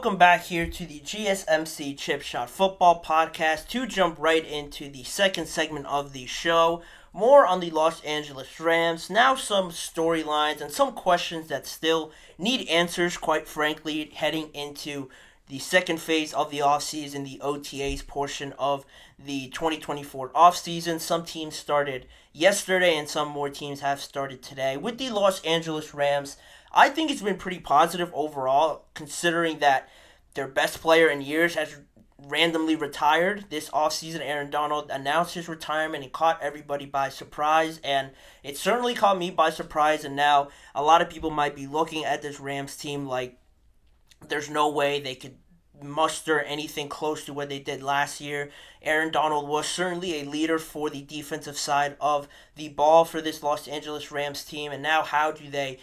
Welcome back here to the GSMC Chip Shot Football Podcast to jump right into the second segment of the show. More on the Los Angeles Rams. Now some storylines and some questions that still need answers, quite frankly, heading into the second phase of the offseason, the OTAs portion of the 2024 offseason. Some teams started yesterday and some more teams have started today. With the Los Angeles Rams, I think it's been pretty positive overall, considering that their best player in years has randomly retired this offseason. Aaron Donald announced his retirement and caught everybody by surprise, and it certainly caught me by surprise. And now a lot of people might be looking at this Rams team like there's no way they could muster anything close to what they did last year. Aaron Donald was certainly a leader for the defensive side of the ball for this Los Angeles Rams team, and now how do they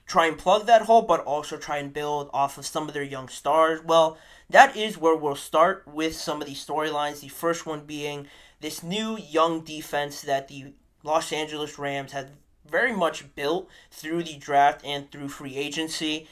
try and plug that hole, but also try and build off of some of their young stars? Well, that is where we'll start with some of these storylines. The first one being this new young defense that the Los Angeles Rams had very much built through the draft and through free agency.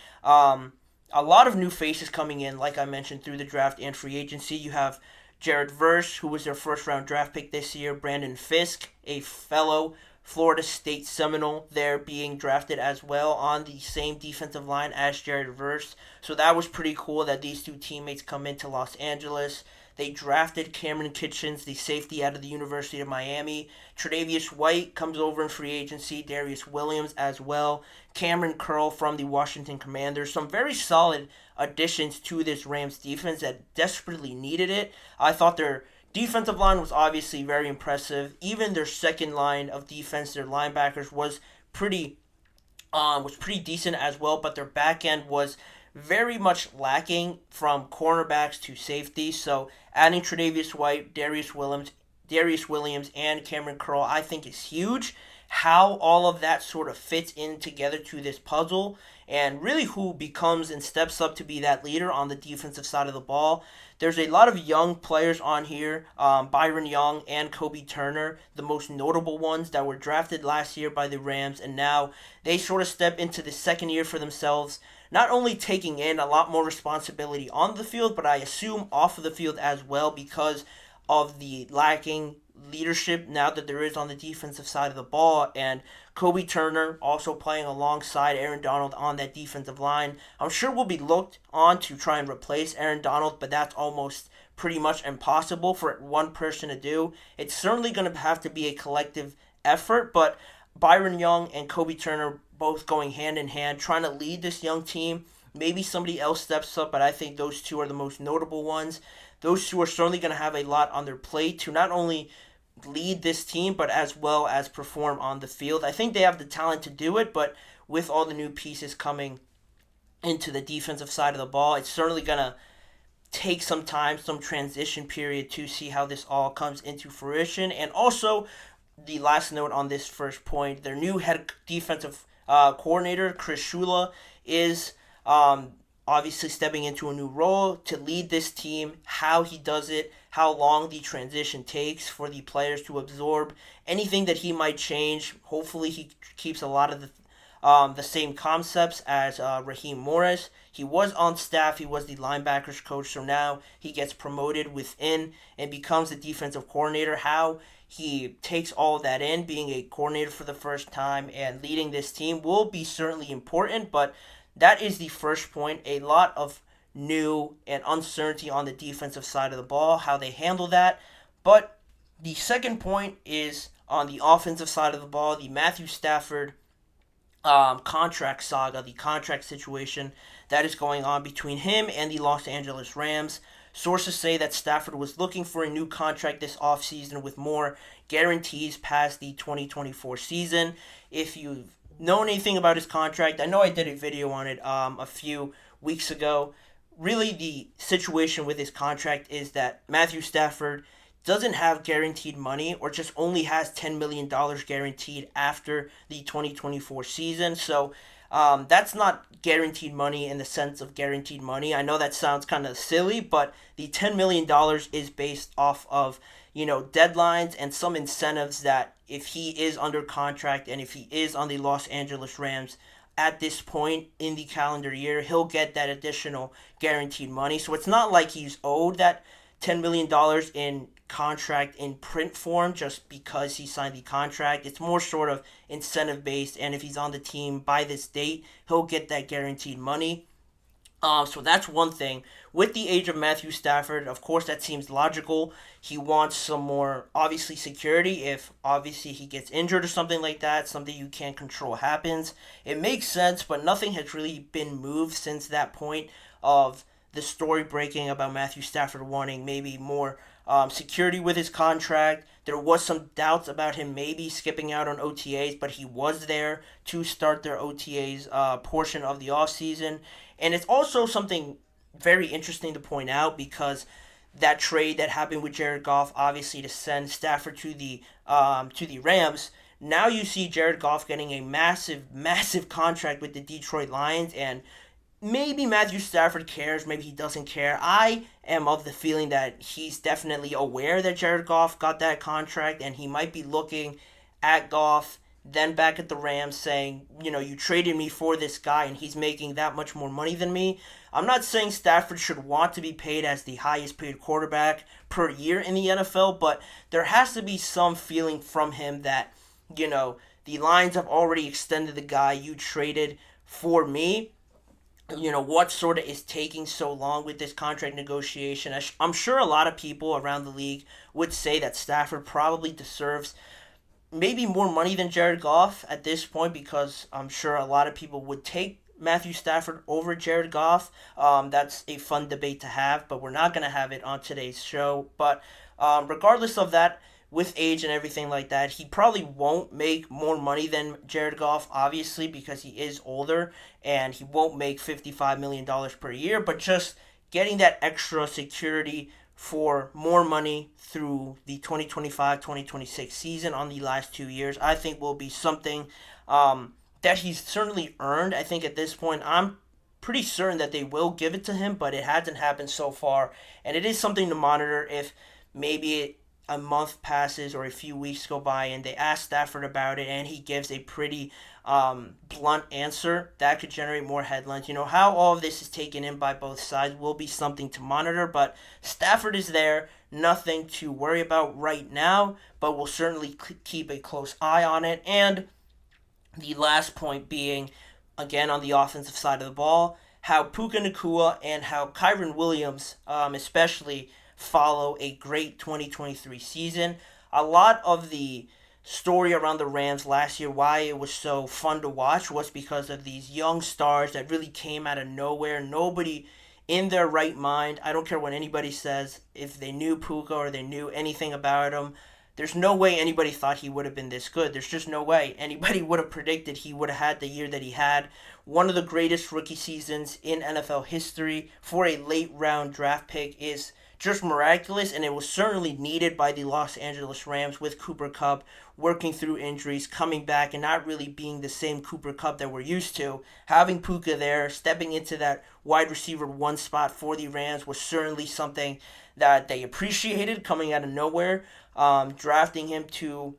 A lot of new faces coming in, like I mentioned, through the draft and free agency. You have Jared Verse, who was their first-round draft pick this year. Brandon Fisk, a fellow Florida State Seminole, there being drafted as well on the same defensive line as Jared Verse. So that was pretty cool that these two teammates come into Los Angeles. They drafted Cameron Kitchens, the safety out of the University of Miami. Tre'Davious White comes over in free agency. Darius Williams as well. Cameron Curl from the Washington Commanders. Some very solid additions to this Rams defense that desperately needed it. I thought their defensive line was obviously very impressive. Even their second line of defense, their linebackers, was pretty decent as well. But their back end was very much lacking from cornerbacks to safety. So adding Tre'Davious White, Darius Williams, and Cameron Curl, I think is huge. How all of that sort of fits in together to this puzzle, and really who becomes and steps up to be that leader on the defensive side of the ball. There's a lot of young players on here, Byron Young and Kobe Turner, the most notable ones that were drafted last year by the Rams, and now they sort of step into the second year for themselves, not only taking in a lot more responsibility on the field, but I assume off of the field as well, because of the lacking leadership now that there is on the defensive side of the ball. And Kobe Turner also playing alongside Aaron Donald on that defensive line. I'm sure will be looked on to try and replace Aaron Donald, but that's almost pretty much impossible for one person to do. It's certainly going to have to be a collective effort, but Byron Young and Kobe Turner both going hand in hand, trying to lead this young team. Maybe somebody else steps up, but I think those two are the most notable ones. Those two are certainly going to have a lot on their plate to not only lead this team, but as well as perform on the field. I think they have the talent to do it, but with all the new pieces coming into the defensive side of the ball, it's certainly going to take some time, some transition period to see how this all comes into fruition. And also, the last note on this first point, their new head defensive coordinator, Chris Shula, is obviously stepping into a new role to lead this team. How he does it, how long the transition takes for the players to absorb anything that he might change. Hopefully he keeps a lot of the same concepts as Raheem Morris. He was on staff, he was the linebackers coach, so now he gets promoted within and becomes the defensive coordinator. How he takes all of that in, being a coordinator for the first time and leading this team, will be certainly important, but that is the first point. A lot of new and uncertainty on the defensive side of the ball, how they handle that. But the second point is on the offensive side of the ball, the Matthew Stafford contract saga, the contract situation that is going on between him and the Los Angeles Rams. Sources say that Stafford was looking for a new contract this offseason with more guarantees past the 2024 season. If you've known anything about his contract, I know I did a video on it a few weeks ago. Really, the situation with his contract is that Matthew Stafford doesn't have guaranteed money, or just only has $10 million guaranteed after the 2024 season. So that's not guaranteed money in the sense of guaranteed money. I know that sounds kind of silly, but the $10 million is based off of, deadlines and some incentives that if he is under contract and if he is on the Los Angeles Rams, at this point in the calendar year, he'll get that additional guaranteed money. So it's not like he's owed that $10 million in contract in print form just because he signed the contract. It's more sort of incentive based, and if he's on the team by this date, he'll get that guaranteed money. So that's one thing. With the age of Matthew Stafford, of course, that seems logical. He wants some more, obviously, security. If obviously he gets injured or something like that, something you can't control happens, it makes sense. But nothing has really been moved since that point of the story breaking about Matthew Stafford wanting maybe more security with his contract. There was some doubts about him maybe skipping out on OTAs, but he was there to start their OTAs portion of the offseason. And it's also something very interesting to point out because that trade that happened with Jared Goff, obviously to send Stafford to the Rams. Now you see Jared Goff getting a massive, massive contract with the Detroit Lions, and maybe Matthew Stafford cares, maybe he doesn't care. I am of the feeling that he's definitely aware that Jared Goff got that contract, and he might be looking at Goff, then back at the Rams saying, you traded me for this guy and he's making that much more money than me. I'm not saying Stafford should want to be paid as the highest paid quarterback per year in the NFL, but there has to be some feeling from him that, the Lions have already extended the guy you traded for me. What sort of is taking so long with this contract negotiation? I'm sure a lot of people around the league would say that Stafford probably deserves maybe more money than Jared Goff at this point, because I'm sure a lot of people would take Matthew Stafford over Jared Goff. That's a fun debate to have, but we're not going to have it on today's show. But regardless of that, with age and everything like that, he probably won't make more money than Jared Goff, obviously, because he is older, and he won't make $55 million per year, but just getting that extra security for more money through the 2025-2026 season on the last 2 years, I think will be something that he's certainly earned. I think at this point, I'm pretty certain that they will give it to him, but it hasn't happened so far, and it is something to monitor if maybe a month passes or a few weeks go by and they ask Stafford about it and he gives a pretty blunt answer. That could generate more headlines. How all of this is taken in by both sides will be something to monitor, but Stafford is there. Nothing to worry about right now, but we'll certainly keep a close eye on it. And the last point being, again, on the offensive side of the ball, how Puka Nacua and how Kyren Williams, especially, follow a great 2023 season. A lot of the story around the Rams last year, why it was so fun to watch, was because of these young stars that really came out of nowhere. Nobody in their right mind, I don't care what anybody says, if they knew Puka or they knew anything about him, there's no way anybody thought he would have been this good. There's just no way anybody would have predicted he would have had the year that he had. One of the greatest rookie seasons in NFL history for a late round draft pick is just miraculous, and it was certainly needed by the Los Angeles Rams with Cooper Kupp working through injuries, coming back, and not really being the same Cooper Kupp that we're used to. Having Puka there, stepping into that wide receiver one spot for the Rams was certainly something that they appreciated coming out of nowhere. Drafting him to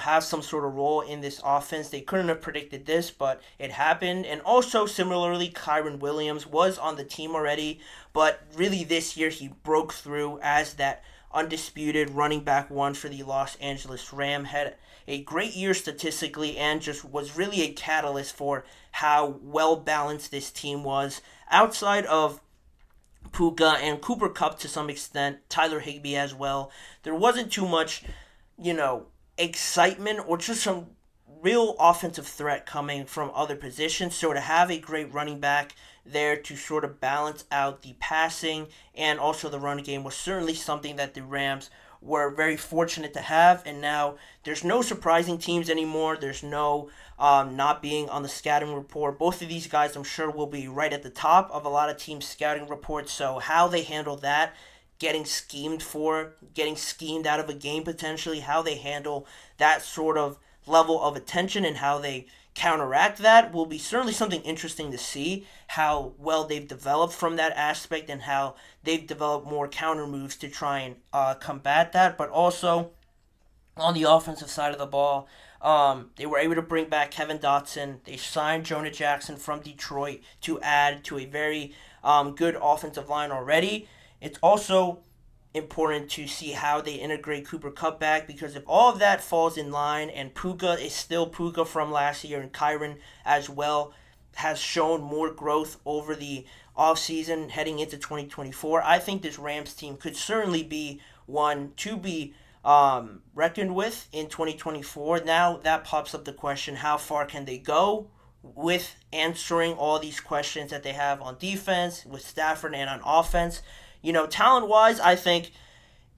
have some sort of role in this offense. They couldn't have predicted this, but it happened. And also, similarly, Kyren Williams was on the team already, but really this year he broke through as that undisputed running back one for the Los Angeles Rams. Had a great year statistically and just was really a catalyst for how well balanced this team was. Outside of Puka and Cooper Kupp to some extent, Tyler Higbee as well, there wasn't too much, excitement or just some real offensive threat coming from other positions. So to have a great running back there to sort of balance out the passing and also the run game was certainly something that the Rams were very fortunate to have. And now there's no surprising teams anymore. There's no not being on the scouting report. Both of these guys, I'm sure, will be right at the top of a lot of teams' scouting reports. So how they handle that, getting schemed out of a game potentially, how they handle that sort of level of attention and how they counteract that will be certainly something interesting to see, how well they've developed from that aspect and how they've developed more counter moves to try and combat that. But also on the offensive side of the ball, They were able to bring back Kevin Dotson. They signed Jonah Jackson from Detroit to add to a very good offensive line already. It's also important to see how they integrate Cooper Kupp back, because if all of that falls in line and Puka is still Puka from last year, and Kyren as well has shown more growth over the offseason heading into 2024, I think this Rams team could certainly be one to be reckoned with in 2024. Now that pops up the question, how far can they go with answering all these questions that they have on defense, with Stafford, and on offense? Talent wise, I think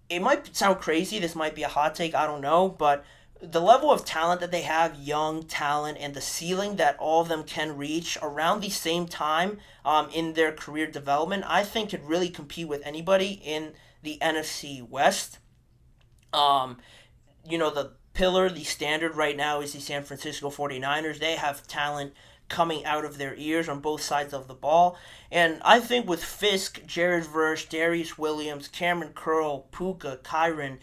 it might sound crazy. This might be a hot take. I don't know. But the level of talent that they have, young talent, and the ceiling that all of them can reach around the same time in their career development, I think could really compete with anybody in the NFC West. The pillar, the standard right now is the San Francisco 49ers. They have talent coming out of their ears on both sides of the ball. And I think with Fisk, Jared Verse, Darius Williams, Cameron Curl, Puka, Kyren,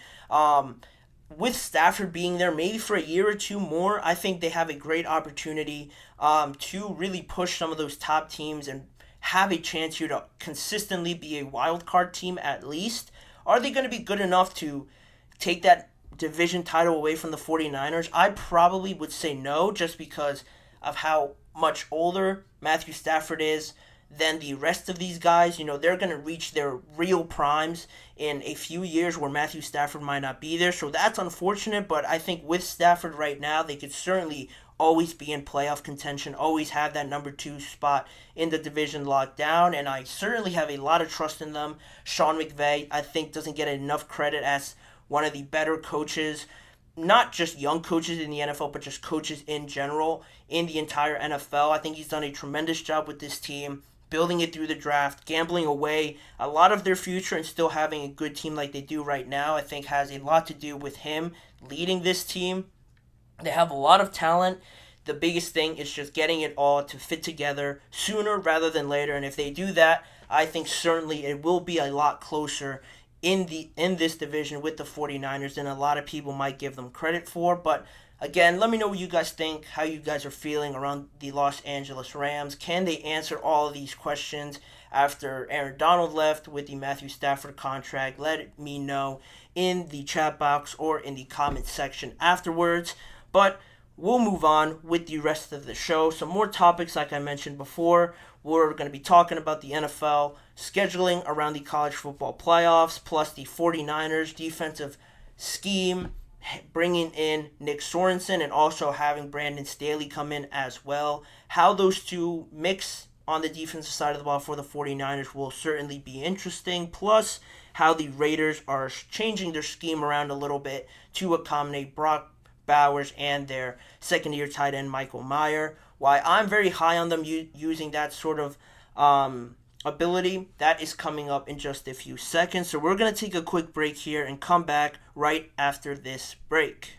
with Stafford being there maybe for a year or two more, I think they have a great opportunity to really push some of those top teams and have a chance here to consistently be a wild card team at least. Are they going to be good enough to take that division title away from the 49ers? I probably would say no, just because of how much older Matthew Stafford is than the rest of these guys. They're going to reach their real primes in a few years where Matthew Stafford might not be there. So that's unfortunate, but I think with Stafford right now, they could certainly always be in playoff contention, always have that number 2 spot in the division locked down, and I certainly have a lot of trust in them. Sean McVay, I think, doesn't get enough credit as one of the better coaches, not just young coaches in the NFL, but just coaches in general in the entire NFL. I think he's done a tremendous job with this team, building it through the draft, gambling away a lot of their future, and still having a good team like they do right now. I think has a lot to do with him leading this team. They have a lot of talent. The biggest thing is just getting it all to fit together sooner rather than later. And if they do that, I think certainly it will be a lot closer in this division with the 49ers than a lot of people might give them credit for. But again, let me know what you guys think, how you guys are feeling around the Los Angeles Rams. Can they answer all of these questions after Aaron Donald left with the Matthew Stafford contract? Let me know in the chat box or in the comment section afterwards. But we'll move on with the rest of the show. Some more topics, like I mentioned before. We're going to be talking about the NFL scheduling around the college football playoffs, plus the 49ers defensive scheme, bringing in Nick Sorensen and also having Brandon Staley come in as well. How those two mix on the defensive side of the ball for the 49ers will certainly be interesting, plus how the Raiders are changing their scheme around a little bit to accommodate Brock Bowers and their second-year tight end Michael Mayer. Why I'm very high on them using that sort of ability, that is coming up in just a few seconds. So we're going to take a quick break here and come back right after this break.